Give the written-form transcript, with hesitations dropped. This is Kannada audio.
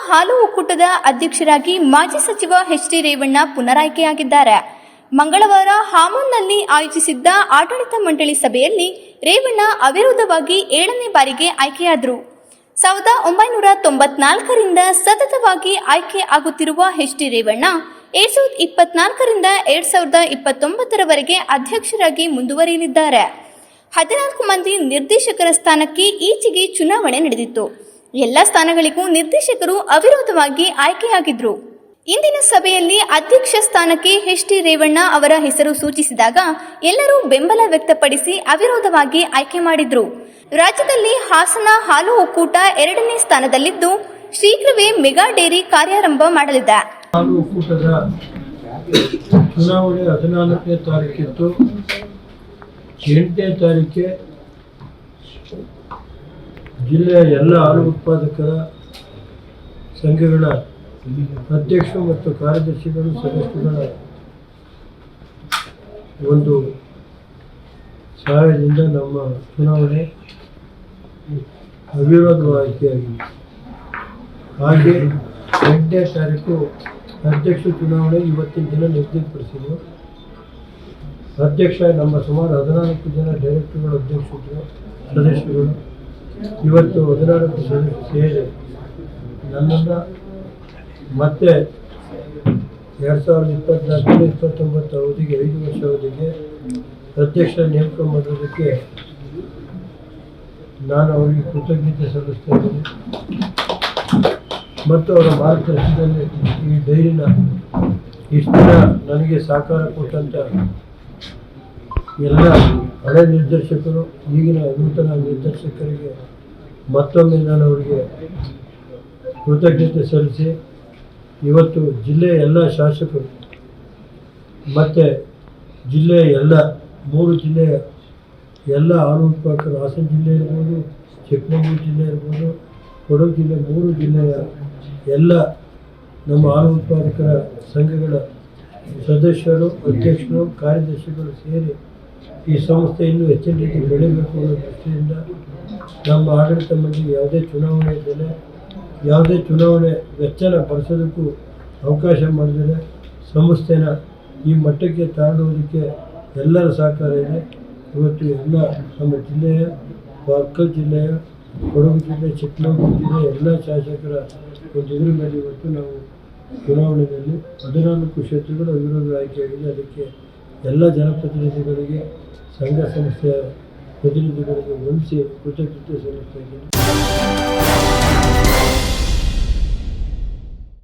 ಹಾಲು ಒಕ್ಕೂಟದ ಅಧ್ಯಕ್ಷರಾಗಿ ಮಾಜಿ ಸಚಿವ ಎಚ್.ಡಿ. ರೇವಣ್ಣ ಪುನರಾಯ್ಕೆಯಾಗಿದ್ದಾರೆ. ಮಂಗಳವಾರ ಹಾಮೂನ್ನಲ್ಲಿ ಆಯೋಜಿಸಿದ್ದ ಆಡಳಿತ ಮಂಡಳಿ ಸಭೆಯಲ್ಲಿ ರೇವಣ್ಣ ಅವಿರೋಧವಾಗಿ 7ನೇ ಬಾರಿಗೆ ಆಯ್ಕೆಯಾದರು. 1994ರಿಂದ ಸತತವಾಗಿ ಆಯ್ಕೆ ಆಗುತ್ತಿರುವ ಎಚ್.ಡಿ. ರೇವಣ್ಣ 2024ರಿಂದ 2029ರವರೆಗೆ ಅಧ್ಯಕ್ಷರಾಗಿ ಮುಂದುವರಿಯಲಿದ್ದಾರೆ. 14 ಮಂದಿ ನಿರ್ದೇಶಕರ ಸ್ಥಾನಕ್ಕೆ ಈಚೆಗೆ ಚುನಾವಣೆ ನಡೆದಿತ್ತು. ಎಲ್ಲ ಸ್ಥಾನಗಳಿಗೂ ನಿರ್ದೇಶಕರು ಅವಿರೋಧವಾಗಿ ಆಯ್ಕೆಯಾಗಿದ್ದರು. ಇಂದಿನ ಸಭೆಯಲ್ಲಿ ಅಧ್ಯಕ್ಷ ಸ್ಥಾನಕ್ಕೆ ಎಚ್.ಡಿ. ರೇವಣ್ಣ ಅವರ ಹೆಸರು ಸೂಚಿಸಿದಾಗ ಎಲ್ಲರೂ ಬೆಂಬಲ ವ್ಯಕ್ತಪಡಿಸಿ ಅವಿರೋಧವಾಗಿ ಆಯ್ಕೆ ಮಾಡಿದ್ರು. ರಾಜ್ಯದಲ್ಲಿ ಹಾಸನ ಹಾಲು ಒಕ್ಕೂಟ 2ನೇ ಸ್ಥಾನದಲ್ಲಿದ್ದು ಶೀಘ್ರವೇ ಮೆಗಾ ಡೇರಿ ಕಾರ್ಯಾರಂಭ ಮಾಡಲಿದೆ. ಹಾಲು ಒಕ್ಕೂಟದ ಚುನಾವಣೆ 14ನೇ ತಾರೀಕಿತ್ತು. 8ನೇ ತಾರೀಕೆ ಜಿಲ್ಲೆಯ ಎಲ್ಲ ಹಾಲು ಉತ್ಪಾದಕರ ಸಂಘಗಳ ಅಧ್ಯಕ್ಷರು ಮತ್ತು ಕಾರ್ಯದರ್ಶಿಗಳು ಸದಸ್ಯರುಗಳ ಒಂದು ಸಹಾಯದಿಂದ ನಮ್ಮ ಚುನಾವಣೆ ಅವಿರೋಧ ಆಯ್ಕೆಯಾಗಿದೆ. ಹಾಗೆ 8ನೇ ತಾರೀಕು ಅಧ್ಯಕ್ಷ ಚುನಾವಣೆ ಇವತ್ತಿನ ದಿನ ನಿರ್ದಿಷ್ಟಪಡಿಸಿದ್ದು. ಅಧ್ಯಕ್ಷ ನಮ್ಮ ಸುಮಾರು 14 ಜನ ಡೈರೆಕ್ಟರ್ಗಳು ಅಧ್ಯಕ್ಷರು ಸದಸ್ಯರುಗಳು ಇವತ್ತು 14 ಸದಸ್ಯರು ಸೇರಿ ನನ್ನನ್ನು ಮತ್ತೆ 2024-2029 ಅವಧಿಗೆ 5 ವರ್ಷ ಅವಧಿಗೆ ಅಧ್ಯಕ್ಷ ನೇಮಕ ಮಾಡೋದಕ್ಕೆ ನಾನು ಅವರಿಗೆ ಕೃತಜ್ಞತೆ ಸಲ್ಲಿಸ್ತಾ ಇದ್ದೀನಿ. ಮತ್ತು ಅವರ ಮಾರ್ಗದರ್ಶನದಲ್ಲಿ ಈ ಡೈರಿನ ಇಷ್ಟು ದಿನ ನನಗೆ ಸಹಕಾರ ಕೊಟ್ಟಂಥ ಎಲ್ಲ ಹಳೆ ನಿರ್ದೇಶಕರು, ಈಗಿನ ನೂತನ ನಿರ್ದೇಶಕರಿಗೆ ಮತ್ತೊಮ್ಮೆ ನಾನು ಅವರಿಗೆ ಕೃತಜ್ಞತೆ ಸಲ್ಲಿಸಿ ಇವತ್ತು ಜಿಲ್ಲೆಯ ಎಲ್ಲ ಶಾಸಕರು ಮತ್ತು ಜಿಲ್ಲೆಯ ಎಲ್ಲ 3 ಜಿಲ್ಲೆಯ ಎಲ್ಲ ಹಾಲು ಉತ್ಪಾದಕರು, ಹಾಸನ ಜಿಲ್ಲೆ ಇರ್ಬೋದು, ಚಿಕ್ಕಮಗಳೂರು ಜಿಲ್ಲೆ ಇರ್ಬೋದು, ಕೊಡಗು ಜಿಲ್ಲೆ, 3 ಜಿಲ್ಲೆಯ ಎಲ್ಲ ನಮ್ಮ ಹಾಲು ಉತ್ಪಾದಕರ ಸಂಘಗಳ ಸದಸ್ಯರು, ಅಧ್ಯಕ್ಷರು, ಕಾರ್ಯದರ್ಶಿಗಳು ಸೇರಿ ಈ ಸಂಸ್ಥೆ ಇನ್ನೂ ಹೆಚ್ಚಿನ ರೀತಿ ಬೆಳೆಯಬೇಕು ಅನ್ನೋ ದೃಷ್ಟಿಯಿಂದ ನಮ್ಮ ಆಡಳಿತ ಮಂಡಳಿ ಯಾವುದೇ ಚುನಾವಣೆ ಇದ್ದರೆ ಯಾವುದೇ ಚುನಾವಣೆ ವೆಚ್ಚನ ಬಳಸೋದಕ್ಕೂ ಅವಕಾಶ ಮಾಡಿದರೆ ಸಂಸ್ಥೆನ ಈ ಮಟ್ಟಕ್ಕೆ ತಗೊಂಡೋದಕ್ಕೆ ಎಲ್ಲರ ಸಹಕಾರ ಇದೆ. ಇವತ್ತು ಎಲ್ಲ ನಮ್ಮ ಜಿಲ್ಲೆಯ, ಬಾರ್ಕಲ್ ಜಿಲ್ಲೆಯ, ಕೊಡಗು ಜಿಲ್ಲೆ, ಚಿಕ್ಕಮಗಳೂರು ಜಿಲ್ಲೆ ಎಲ್ಲ ಶಾಸಕರ ಒಂದು ಇದ್ರ ಮೇಲೆ ಇವತ್ತು ನಾವು ಚುನಾವಣೆಯಲ್ಲಿ 14 ಕ್ಷೇತ್ರಗಳು ಅವಿರೋಧ ಆಯ್ಕೆಯಾಗಿದೆ. ಅದಕ್ಕೆ ಎಲ್ಲ ಜನಪ್ರತಿನಿಧಿಗಳಿಗೆ, ಸಂಘ ಸಂಸ್ಥೆಯ ಪ್ರತಿನಿಧಿಗಳಿಗೆ ವಂದಿಸಿ ಕೃತಜ್ಞತೆ ಸಲ್ಲಿಸ್ತಾ ಇದ್ದೀನಿ.